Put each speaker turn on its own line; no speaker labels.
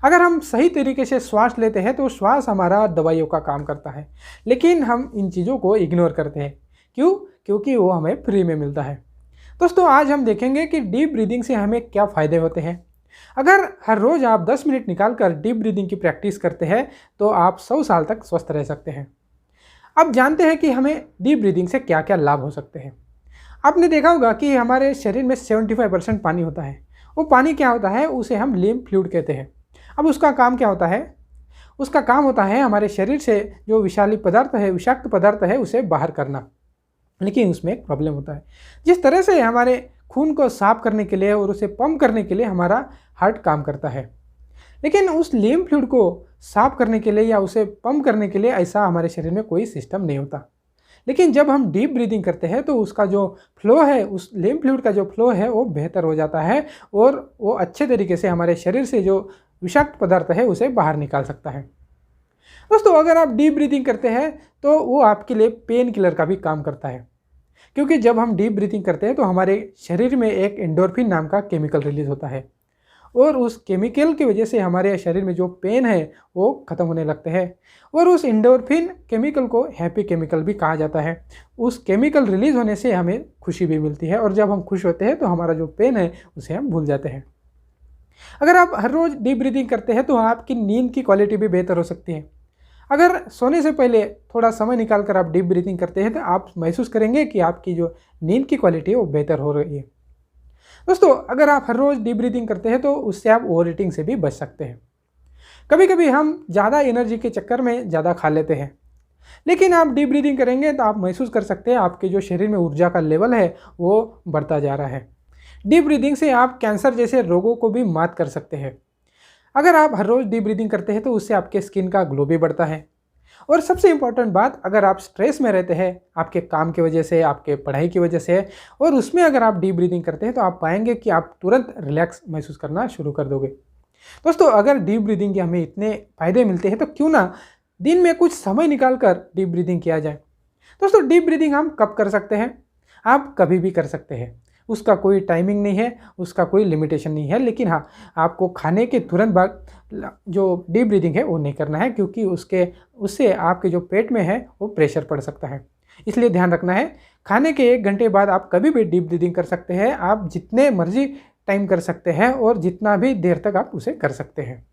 अगर हम सही तरीके से श्वास लेते हैं तो श्वास हमारा दवाइयों का काम करता है, लेकिन हम इन चीज़ों को इग्नोर करते हैं। क्यों? क्योंकि वो हमें फ्री में मिलता है। दोस्तों, आज हम देखेंगे कि डीप ब्रीदिंग से हमें क्या फ़ायदे होते हैं। अगर हर रोज़ आप 10 मिनट निकाल कर डीप ब्रीदिंग की प्रैक्टिस करते हैं तो आप 100 साल तक स्वस्थ रह सकते हैं। अब जानते हैं कि हमें डीप ब्रीदिंग से क्या क्या लाभ हो सकते हैं। आपने देखा होगा कि हमारे शरीर में 75% पानी होता है। वो पानी क्या होता है? उसे हम लिम्फ फ्लूइड कहते हैं। अब उसका काम क्या होता है? उसका काम होता है हमारे शरीर से जो विषाली पदार्थ है, विषाक्त पदार्थ है, उसे बाहर करना। लेकिन उसमें एक प्रॉब्लम होता है। जिस तरह से हमारे खून को साफ करने के लिए और उसे पंप करने के लिए हमारा हार्ट काम करता है, लेकिन उस लिम्फ फ्लूइड को साफ करने के लिए या उसे पंप करने के लिए ऐसा हमारे शरीर में कोई सिस्टम नहीं होता। लेकिन जब हम डीप ब्रीदिंग करते हैं तो उसका जो फ्लो है, उस लिम्फ फ्लूइड का जो फ्लो है वो बेहतर हो जाता है और वो अच्छे तरीके से हमारे शरीर से जो विषाक्त पदार्थ है उसे बाहर निकाल सकता है। दोस्तों, अगर आप डीप ब्रीदिंग करते हैं तो वो आपके लिए पेन किलर का भी काम करता है, क्योंकि जब हम डीप ब्रीदिंग करते हैं तो हमारे शरीर में एक एंडोर्फिन नाम का केमिकल रिलीज होता है और उस केमिकल की वजह से हमारे शरीर में जो पेन है वो ख़त्म होने लगते हैं। और उस एंडोर्फिन केमिकल को हैप्पी केमिकल भी कहा जाता है। उस केमिकल रिलीज होने से हमें खुशी भी मिलती है और जब हम खुश होते हैं तो हमारा जो पेन है उसे हम भूल जाते हैं। अगर आप हर रोज़ डीप ब्रीदिंग करते हैं तो आपकी नींद की क्वालिटी भी बेहतर हो सकती है। अगर सोने से पहले थोड़ा समय निकाल कर आप डीप ब्रीदिंग करते हैं तो आप महसूस करेंगे कि आपकी जो नींद की क्वालिटी है वो बेहतर हो रही है। दोस्तों, अगर आप हर रोज़ डीप ब्रीदिंग करते हैं तो उससे आप ओवर ईटिंग से भी बच सकते हैं। कभी कभी हम ज़्यादा एनर्जी के चक्कर में ज़्यादा खा लेते हैं, लेकिन आप डीप ब्रीदिंग करेंगे तो आप महसूस कर सकते हैं आपके जो शरीर में ऊर्जा का लेवल है वो बढ़ता जा रहा है। डीप ब्रीदिंग से आप कैंसर जैसे रोगों को भी मात कर सकते हैं। अगर आप हर रोज़ डीप ब्रीदिंग करते हैं तो उससे आपके स्किन का ग्लो भी बढ़ता है। और सबसे इम्पॉर्टेंट बात, अगर आप स्ट्रेस में रहते हैं आपके काम की वजह से, आपके पढ़ाई की वजह से, और उसमें अगर आप डीप ब्रीदिंग करते हैं तो आप पाएंगे कि आप तुरंत रिलैक्स महसूस करना शुरू कर दोगे। दोस्तों, अगर डीप ब्रीदिंग के हमें इतने फ़ायदे मिलते हैं तो क्यों ना दिन में कुछ समय निकाल कर डीप ब्रीदिंग किया जाए। दोस्तों, डीप ब्रीदिंग हम कब कर सकते हैं? आप कभी भी कर सकते हैं। उसका कोई टाइमिंग नहीं है, उसका कोई लिमिटेशन नहीं है। लेकिन हाँ, आपको खाने के तुरंत बाद जो डीप ब्रीदिंग है वो नहीं करना है, क्योंकि उससे आपके जो पेट में है वो प्रेशर पड़ सकता है। इसलिए ध्यान रखना है। खाने के 1 घंटे बाद आप कभी भी डीप ब्रीदिंग कर सकते हैं। आप जितने मर्जी टाइम कर सकते हैं और जितना भी देर तक आप उसे कर सकते हैं।